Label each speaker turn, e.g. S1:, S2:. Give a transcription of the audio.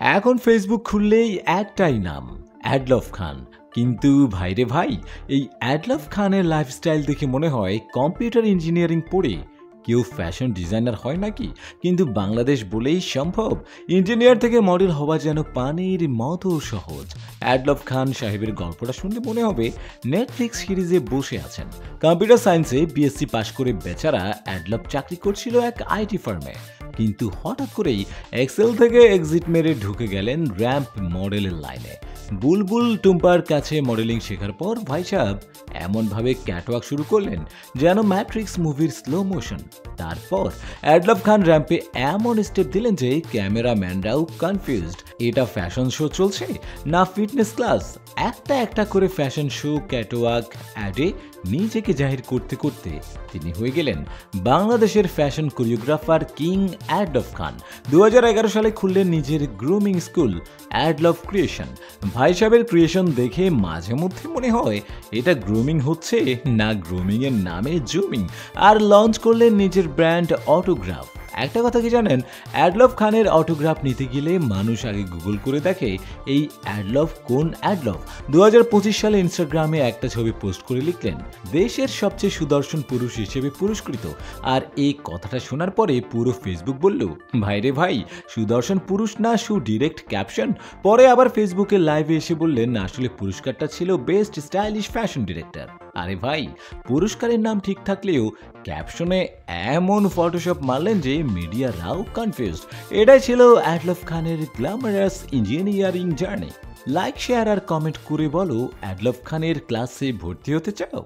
S1: এখন ফেসবুক খুললেই একটাই নাম, অ্যাডলফ খান। কিন্তু ভাইরে ভাই, এই অ্যাডলফ খানের লাইফস্টাইল দেখে মনে হয় কম্পিউটার ইঞ্জিনিয়ারিং পড়ে কেউ ফ্যাশন ডিজাইনার হয় নাকি। কিন্তু বাংলাদেশ বলেই সম্ভব। ইঞ্জিনিয়ার থেকে মডেল হওয়া যেন পানির মতো সহজ। অ্যাডলফ খান সাহেবের গল্পটা শুনলে মনে হবে নেটফ্লিক্স সিরিজে বসে আছেন। কম্পিউটার সায়েন্সে বিএসসি পাশ করে বেচারা অ্যাডলফ চাকরি করছিল এক আইটি ফার্মে। কিন্তু হঠাৎ করেই এক্সেল থেকে এক্সিট মেরে ঢুকে গেলেন র্যাম্প মডেলের লাইনে। বুলবুল টুম্পার কাছে মডেলিং শেখার পর ভাই সাহেব এমনভাবে ক্যাটওয়াক শুরু করলেন যেন ম্যাট্রিক্স মুভির স্লো মোশন। তারপর অ্যাডলফ খান র্যাম্পে এমন স্টেপ দিলেন যে ক্যামেরাম্যানরাও কনফিউজড, এটা ফ্যাশন শো চলছে না ফিটনেস ক্লাস। একটা একটা করে ফ্যাশন শো, ক্যাটওয়াক, অ্যাডে নিজেকে জাহির করতে করতে তিনি হয়ে গেলেন বাংলাদেশের ফ্যাশন কোরিওগ্রাফার কিং অ্যাডলফ খান। 2011 সালে খুললেন নিজের গ্রুমিং স্কুল অ্যাডলফ ক্রিয়েশন। ভাই সাহেবের ক্রিয়েশন দেখে মাঝে মধ্যে মনে হয় এটা গ্রুমিং হচ্ছে না গ্রুমিং এর নামে জুমিং। আর লঞ্চ করলেন নিজের ব্র্যান্ড অটোগ্রাফ। একটা কথা কি জানেন, অ্যাডলফ খানের অটোগ্রাফ নিতে গেলে মানুষ আগে গুগল করে দেখে এই অ্যাডলফ কোন অ্যাডলফ। 2025 সালে ইনস্টাগ্রামে একটা ছবি পোস্ট করে লিখলেন দেশের সবচেয়ে সুদর্শন পুরুষ হিসেবে পুরস্কৃত। আর এই কথাটা শোনার পরে পুরো ফেসবুক বলল ভাইরে ভাই, সুদর্শন পুরুষ না ডিরেক্ট ক্যাপশন। পরে আবার ফেসবুকে লাইভে এসে বললেন আসলে পুরস্কারটা ছিল বেস্ট স্টাইলিশ ফ্যাশন ডিরেক্টর। আরে ভাই, পুরস্কারের নাম ঠিক থাকলেও ক্যাপশনে এমন ফটোশপ মারলেন যে মিডিয়ারাও কনফিউজড। এটাই ছিল অ্যাডলফ খানের glamorous engineering journey. Like, share আর কমেন্ট করে বলো অ্যাডলফ খানের ক্লাসে ভর্তি হতে চাও?